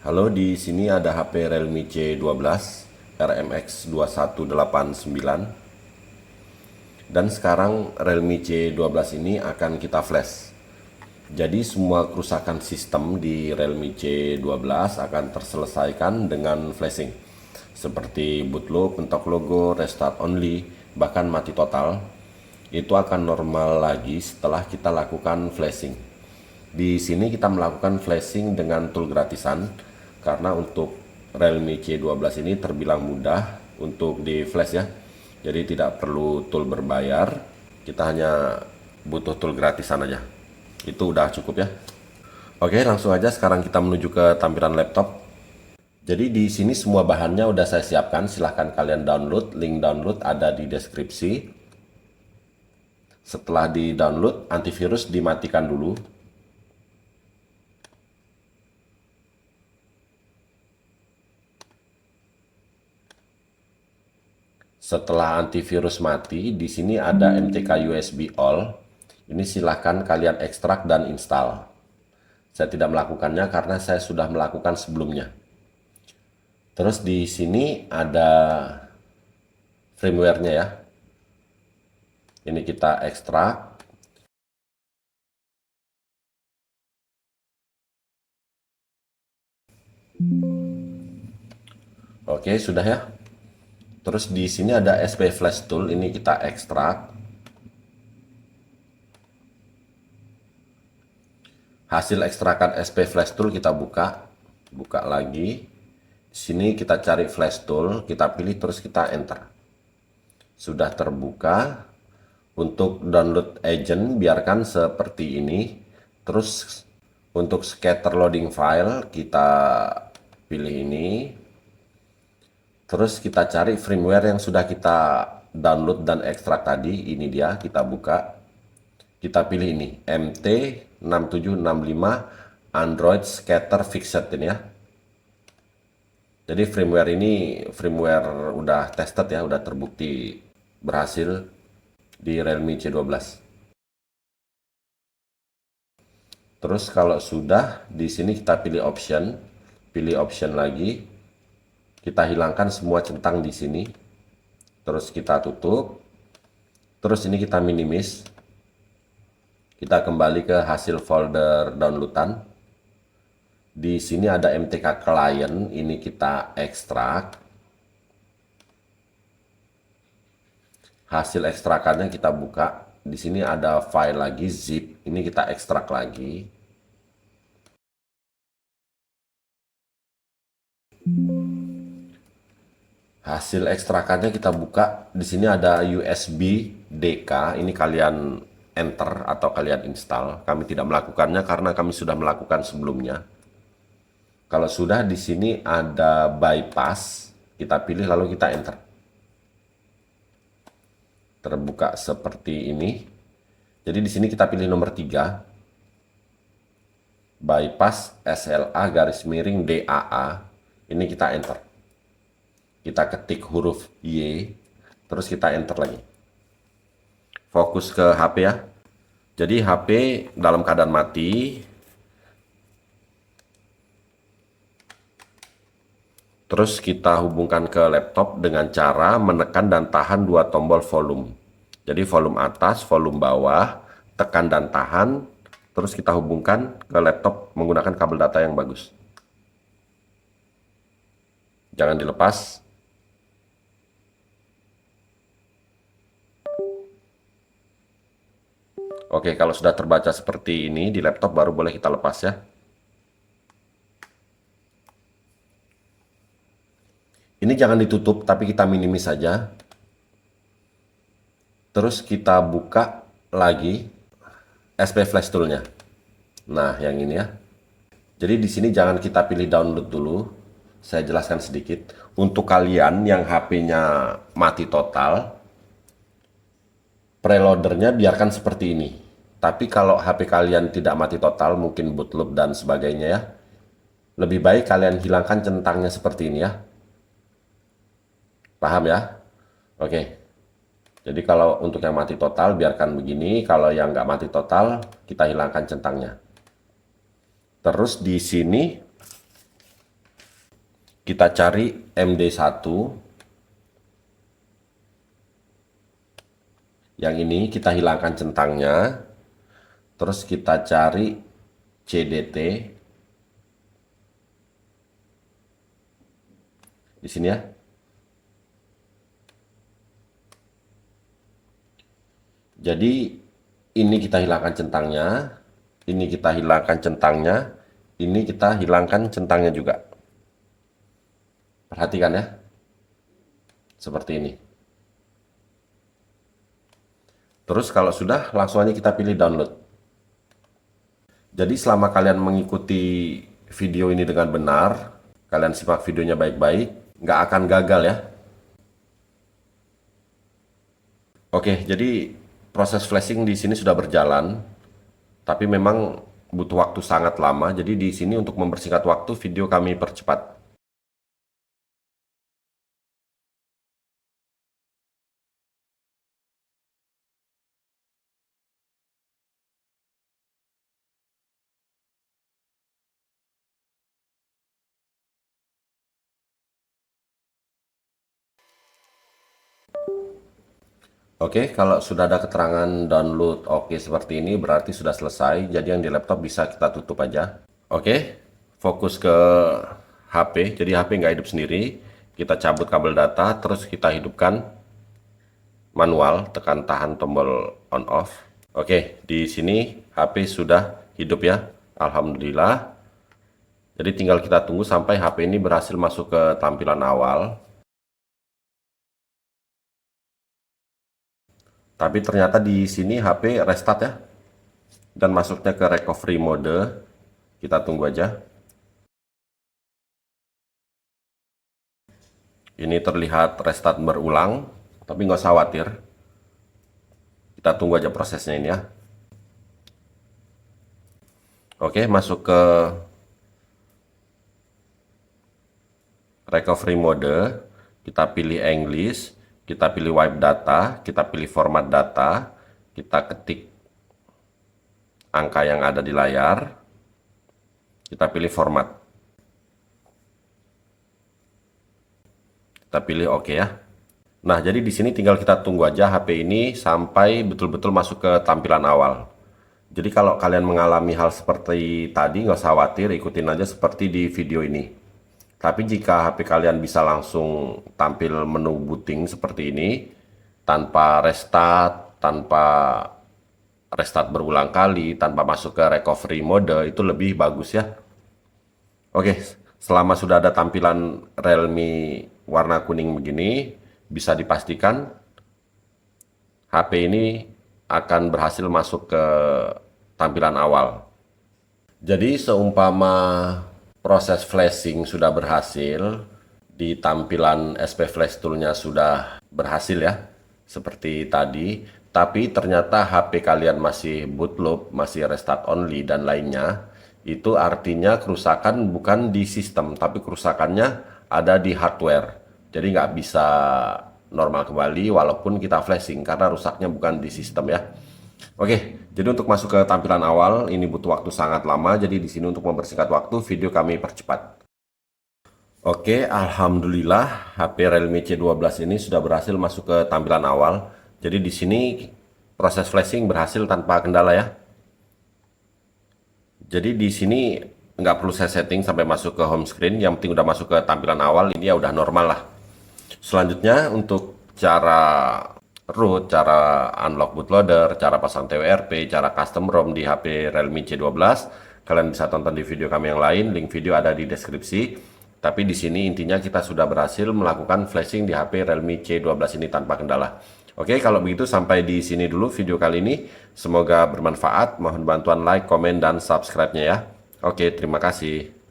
Halo, di sini ada HP Realme C12 RMX 2189. Dan sekarang Realme C12 ini akan kita flash. Jadi semua kerusakan sistem di Realme C12 akan terselesaikan dengan flashing. Seperti bootloop, mentok logo, restart only, bahkan mati total. Itu akan normal lagi setelah kita lakukan flashing. Di sini kita melakukan flashing dengan tool gratisan karena untuk Realme C12 ini terbilang mudah untuk di flash ya. Jadi tidak perlu tool berbayar, kita hanya butuh tool gratisan aja. Itu udah cukup ya. Oke, langsung aja sekarang kita menuju ke tampilan laptop. Jadi di sini semua bahannya udah saya siapkan, silahkan kalian download, link download ada di deskripsi. Setelah di download, antivirus dimatikan dulu. Setelah antivirus mati, di sini ada MTK USB All. Ini silahkan kalian ekstrak dan install. Saya tidak melakukannya karena saya sudah melakukan sebelumnya. Terus di sini ada firmware-nya ya. Ini kita ekstrak. Oke, sudah ya. Terus di sini ada SP Flash Tool, ini kita ekstrak. Hasil ekstrakan SP Flash Tool kita buka, buka lagi. Di sini kita cari Flash Tool, kita pilih terus kita enter. Sudah terbuka. Untuk download agent biarkan seperti ini. Terus untuk scatter loading file kita pilih ini. Terus kita cari firmware yang sudah kita download dan ekstrak tadi. Ini dia, kita buka. Kita pilih ini, MT6765 Android Scatter Fixed ini ya. Jadi firmware ini firmware udah tested ya, udah terbukti berhasil di Realme C12. Terus kalau sudah, di sini kita pilih option lagi. Kita hilangkan semua centang di sini. Terus kita tutup. Terus ini kita minimis. Kita kembali ke hasil folder downloadan. Di sini ada MTK client, ini kita ekstrak. Hasil ekstrakannya kita buka. Di sini ada file lagi zip, ini kita ekstrak lagi. Hasil ekstrakannya kita buka. Di sini ada USB DK, ini kalian enter atau kalian install. Kami tidak melakukannya karena kami sudah melakukan sebelumnya. Kalau sudah, di sini ada bypass, kita pilih lalu kita enter. Terbuka seperti ini. Jadi di sini kita pilih nomor 3. Bypass SLA garis miring DAA. Ini kita enter. Kita ketik huruf Y, terus kita enter lagi. Fokus ke HP ya. Jadi HP dalam keadaan mati. Terus kita hubungkan ke laptop dengan cara menekan dan tahan dua tombol volume. Jadi volume atas, volume bawah, tekan dan tahan. Terus kita hubungkan ke laptop menggunakan kabel data yang bagus. Jangan dilepas. Oke, kalau sudah terbaca seperti ini di laptop baru boleh kita lepas ya. Ini jangan ditutup, tapi kita minimis saja. Terus kita buka lagi SP Flash Tool-nya. Nah, yang ini ya. Jadi di sini jangan kita pilih download dulu. Saya jelaskan sedikit. Untuk kalian yang HP-nya mati total, preloadernya biarkan seperti ini. Tapi kalau HP kalian tidak mati total, mungkin bootloop dan sebagainya ya, lebih baik kalian hilangkan centangnya seperti ini ya. Paham ya? Oke. Jadi kalau untuk yang mati total biarkan begini, kalau yang nggak mati total kita hilangkan centangnya. Terus di sini Kita cari MD1. Yang ini kita hilangkan centangnya. Terus kita cari CDT. Di sini ya. Jadi ini kita hilangkan centangnya, ini kita hilangkan centangnya, ini kita hilangkan centangnya juga. Perhatikan ya. Seperti ini. Terus kalau sudah, langsung aja kita pilih download. Jadi selama kalian mengikuti video ini dengan benar, kalian simak videonya baik-baik, nggak akan gagal ya. Oke, jadi proses flashing di sini sudah berjalan, tapi memang butuh waktu sangat lama. Jadi di sini untuk mempersingkat waktu, video kami percepat. Oke, kalau sudah ada keterangan download oke seperti ini, berarti sudah selesai. Jadi yang di laptop bisa kita tutup aja. Oke, fokus ke HP. Jadi HP nggak hidup sendiri. Kita cabut kabel data, terus kita hidupkan manual, tekan tahan tombol on off. Oke, di sini HP sudah hidup ya. Alhamdulillah. Jadi tinggal kita tunggu sampai HP ini berhasil masuk ke tampilan awal. Tapi ternyata di sini HP restart ya. Dan masuknya ke recovery mode. Kita tunggu aja. Ini terlihat restart berulang, tapi nggak usah khawatir. Kita tunggu aja prosesnya ini ya. Oke, masuk ke recovery mode. Kita pilih English. Kita pilih wipe data, kita pilih format data, kita ketik angka yang ada di layar, kita pilih format. Kita pilih OK ya. Nah, jadi di sini tinggal kita tunggu aja HP ini sampai betul-betul masuk ke tampilan awal. Jadi kalau kalian mengalami hal seperti tadi, nggak usah khawatir, ikutin aja seperti di video ini. Tapi jika HP kalian bisa langsung tampil menu booting seperti ini, tanpa restart berulang kali, tanpa masuk ke recovery mode, itu lebih bagus ya. Oke, selama sudah ada tampilan Realme warna kuning begini, bisa dipastikan HP ini akan berhasil masuk ke tampilan awal. Jadi seumpama proses flashing sudah berhasil, di tampilan SP Flash Tool-nya sudah berhasil ya, seperti tadi, tapi ternyata HP kalian masih bootloop, masih restart only dan lainnya, itu artinya kerusakan bukan di sistem, tapi kerusakannya ada di hardware. Jadi nggak bisa normal kembali walaupun kita flashing, karena rusaknya bukan di sistem ya. Oke, jadi untuk masuk ke tampilan awal ini butuh waktu sangat lama. Jadi di sini untuk mempersingkat waktu, video kami percepat. Oke, alhamdulillah HP Realme C12 ini sudah berhasil masuk ke tampilan awal. Jadi di sini proses flashing berhasil tanpa kendala ya. Jadi di sini nggak perlu saya setting sampai masuk ke home screen. Yang penting udah masuk ke tampilan awal, ini ya udah normal lah. Selanjutnya untuk cara root, cara unlock bootloader, cara pasang TWRP, cara custom ROM di HP Realme C12, kalian bisa tonton di video kami yang lain, link video ada di deskripsi. Tapi di sini intinya kita sudah berhasil melakukan flashing di HP Realme C12 ini tanpa kendala. Oke, kalau begitu sampai di sini dulu video kali ini. Semoga bermanfaat. Mohon bantuan like, komen, dan subscribe-nya ya. Oke, terima kasih.